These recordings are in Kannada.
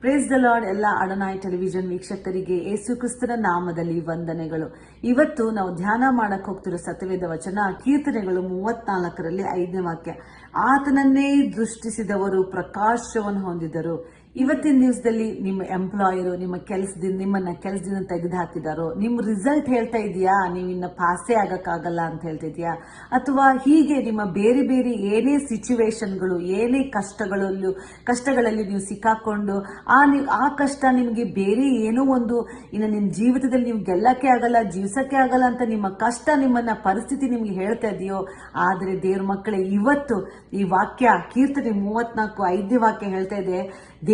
Praise the lord. ಎಲ್ಲ ಅಡನಾಯ್ ಟೆಲಿವಿಷನ್ ವೀಕ್ಷಕರಿಗೆ ಯೇಸು ಕ್ರಿಸ್ತನ ನಾಮದಲ್ಲಿ ವಂದನೆಗಳು. ಇವತ್ತು ನಾವು ಧ್ಯಾನ ಮಾಡಕ್ ಹೋಗ್ತಿರೋ ಸತ್ಯವೇದ ವಚನ ಕೀರ್ತನೆಗಳು 34ರಲ್ಲಿ 5ನೇ ವಾಕ್ಯ. ಆತನನ್ನೇ ದೃಷ್ಟಿಸಿದವರು ಪ್ರಕಾಶವನ್ನು ಹೊಂದಿದರು. ಇವತ್ತಿನ ದಿವಸದಲ್ಲಿ ನಿಮ್ಮ ಎಂಪ್ಲಾಯರು ನಿಮ್ಮನ್ನ ಕೆಲಸದಿಂದ ತೆಗೆದು ಹಾಕಿದಾರೋ, ನಿಮ್ಮ ರಿಸಲ್ಟ್ ಹೇಳ್ತಾ ಇದೆಯಾ ನೀವು ಇನ್ನ ಪಾಸೇ ಆಗಕ್ಕಾಗಲ್ಲ ಅಂತ ಹೇಳ್ತಿದ್ಯಾ, ಅಥವಾ ಹೀಗೆ ನಿಮ್ಮ ಬೇರೆ ಬೇರೆ ಏನೇ ಸಿಚುವೇಶನ್ಗಳು, ಏನೇ ಕಷ್ಟಗಳಲ್ಲಿ ನೀವು ಸಿಕ್ಕಾಕೊಂಡು ಆ ಕಷ್ಟ ನಿಮಗೆ ಬೇರೆ ಏನೋ ಒಂದು ಇನ್ನು ನಿಮ್ಮ ಜೀವಿತದಲ್ಲಿ ನೀವು ಗೆಲ್ಲಕ್ಕೆ ಆಗಲ್ಲ, ಜೀವಿಸಕ್ಕೆ ಆಗಲ್ಲ ಅಂತ ನಿಮ್ಮ ಕಷ್ಟ ನಿಮ್ಮನ್ನ ಪರಿಸ್ಥಿತಿ ನಿಮ್ಗೆ ಹೇಳ್ತಾ ಇದೆಯೋ, ಆದ್ರೆ ದೇವ್ರ ಮಕ್ಕಳೇ, ಇವತ್ತು ಈ ವಾಕ್ಯ ಕೀರ್ತನೆ 34:5ನೇ ವಾಕ್ಯ ಹೇಳ್ತಾ ಇದೆ,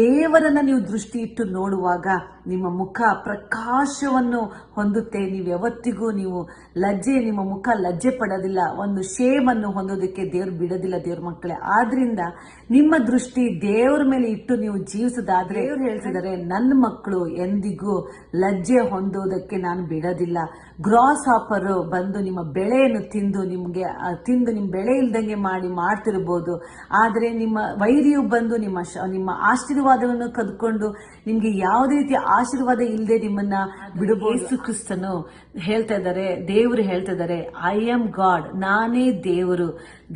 ದೇವರನ್ನ ನೀವು ದೃಷ್ಟಿ ಇಟ್ಟು ನೋಡುವಾಗ ನಿಮ್ಮ ಮುಖ ಪ್ರಕಾಶವನ್ನು ಹೊಂದುತ್ತೆ. ನೀವು ಯಾವತ್ತಿಗೂ ನಿಮ್ಮ ಮುಖ ಲಜ್ಜೆ ಪಡೋದಿಲ್ಲ, ಒಂದು ಶೇಮ್ ಅನ್ನು ಹೊಂದೋದಕ್ಕೆ ದೇವ್ರು ಬಿಡೋದಿಲ್ಲ ದೇವ್ರ ಮಕ್ಕಳೇ. ಆದ್ರಿಂದ ನಿಮ್ಮ ದೃಷ್ಟಿ ದೇವ್ರ ಮೇಲೆ ಇಟ್ಟು ನೀವು ಜೀವಿಸೋದಾದ್ರೆ, ದೇವ್ರು ಹೇಳ್ತಿದ್ದಾರೆ, ನನ್ನ ಮಕ್ಕಳು ಎಂದಿಗೂ ಲಜ್ಜೆ ಹೊಂದೋದಕ್ಕೆ ನಾನು ಬಿಡೋದಿಲ್ಲ. ಗ್ರಾಸ್ ಹಾಪರ್ ಬಂದು ನಿಮ್ಮ ಬೆಳೆಯನ್ನು ತಿಂದು ನಿಮ್ ಬೆಳೆ ಇಲ್ದಂಗೆ ಮಾಡ್ತಿರ್ಬೋದು, ಆದ್ರೆ ನಿಮ್ಮ ವೈರಿಯು ಬಂದು ನಿಮ್ಮ ಆಶೀರ್ವಾದವನ್ನು ಕದ್ಕೊಂಡು ನಿಮ್ಗೆ ಯಾವುದೇ ರೀತಿಯ ಆಶೀರ್ವಾದ ಇಲ್ಲದೆ ನಿಮ್ಮನ್ನ ಬಿಡಬಹುದು. ಯೇಸು ಕ್ರಿಸ್ತನು ಹೇಳ್ತಾ ಇದ್ದಾರೆ, ದೇವರು ಹೇಳ್ತಾ ಇದ್ದಾರೆ, ಐ ಆಮ್ ಗಾಡ್, ನಾನೇ ದೇವರು.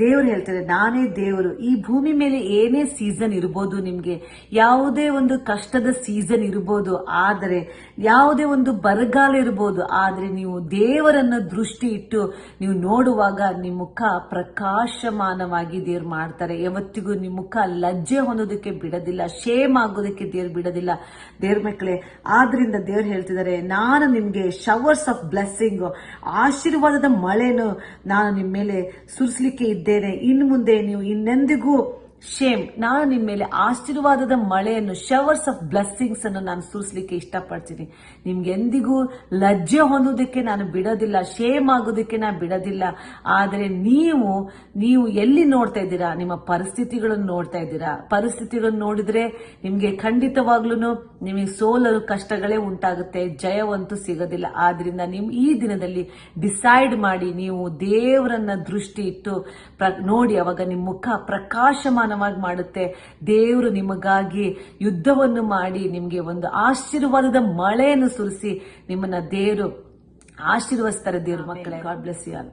ದೇವರು ಹೇಳ್ತಾರೆ, ನಾನೇ ದೇವರು. ಈ ಭೂಮಿ ಮೇಲೆ ಏನೇ ಸೀಸನ್ ಇರ್ಬೋದು, ನಿಮ್ಗೆ ಯಾವುದೇ ಒಂದು ಕಷ್ಟದ ಸೀಸನ್ ಇರ್ಬೋದು, ಆದರೆ ಯಾವುದೇ ಒಂದು ಬರಗಾಲ ಇರ್ಬೋದು, ಆದ್ರೆ ನೀವು ದೇವರನ್ನ ದೃಷ್ಟಿ ಇಟ್ಟು ನೀವು ನೋಡುವಾಗ ನಿಮ್ಮ ಮುಖ ಪ್ರಕಾಶಮಾನವಾಗಿ ದೇವ್ರು ಮಾಡ್ತಾರೆ. ಯಾವತ್ತಿಗೂ ನಿಮ್ಮ ಮುಖ ಲಜ್ಜೆ ಹೊಂದೋದಕ್ಕೆ ಬಿಡೋದಿಲ್ಲ, ಶೇಮ್ ಆಗೋದಕ್ಕೆ ದೇವ್ರು ಬಿಡೋದಿಲ್ಲ ದೇವ್ರ ಮಕ್ಕಳೇ. ಆದ್ರಿಂದ ದೇವ್ರು ಹೇಳ್ತಿದ್ದಾರೆ, ನಾನು ನಿಮ್ಗೆ ಶವರ್ಸ್ ಆಫ್ ಬ್ಲೆಸ್ಸಿಂಗ್, ಆಶೀರ್ವಾದದ ಮಳೆನು ನಾನು ನಿಮ್ಮ ಮೇಲೆ ಸುರಿಸಲಿಕ್ಕೆ ಇದ್ದೇನೆ. ಇನ್ನು ಮುಂದೆ ನೀವು ಇನ್ನೆಂದಿಗೂ ನಾನು ನಿಮ್ಮ ಮೇಲೆ ಆಶೀರ್ವಾದದ ಮಳೆಯನ್ನು, ಶವರ್ಸ್ ಆಫ್ ಬ್ಲೆಸ್ಸಿಂಗ್ಸ್ ಅನ್ನು ನಾನು ಸುರಿಸಲಿಕ್ಕೆ ಇಷ್ಟಪಡ್ತೀನಿ. ನಿಮ್ಗೆ ಎಂದಿಗೂ ಲಜ್ಜೆ ಹೊಂದೋದಕ್ಕೆ ನಾನು ಬಿಡೋದಿಲ್ಲ, ಶೇಮ್ ಆಗೋದಕ್ಕೆ ನಾನು ಬಿಡೋದಿಲ್ಲ. ಆದರೆ ನೀವು ಎಲ್ಲಿ ನೋಡ್ತಾ ಇದ್ದೀರಾ? ನಿಮ್ಮ ಪರಿಸ್ಥಿತಿಗಳನ್ನು ನೋಡ್ತಾ ಇದ್ದೀರಾ. ಪರಿಸ್ಥಿತಿಗಳನ್ನು ನೋಡಿದ್ರೆ ನಿಮ್ಗೆ ಖಂಡಿತವಾಗ್ಲೂ ನಿಮಗೆ ಸೋಲಲು ಕಷ್ಟಗಳೇ ಉಂಟಾಗುತ್ತೆ, ಜಯವಂತೂ ಸಿಗೋದಿಲ್ಲ. ಆದ್ರಿಂದ ಈ ದಿನದಲ್ಲಿ ಡಿಸೈಡ್ ಮಾಡಿ, ನೀವು ದೇವರನ್ನ ದೃಷ್ಟಿ ಇಟ್ಟು ನೋಡಿ, ಅವಾಗ ನಿಮ್ಮ ಮುಖ ಪ್ರಕಾಶಮಾನವಾಗಿ ಮಾಡುತ್ತೆ. ದೇವರು ನಿಮಗಾಗಿ ಯುದ್ಧವನ್ನು ಮಾಡಿ ನಿಮ್ಗೆ ಒಂದು ಆಶೀರ್ವಾದದ ಮಳೆಯನ್ನು ಸುರಿಸಿ ನಿಮ್ಮನ್ನ ದೇವರು ಆಶೀರ್ವದಿಸ್ತಾರೆ ದೇವ್ರ ಮಕ್ಕಳೇ. God bless you all.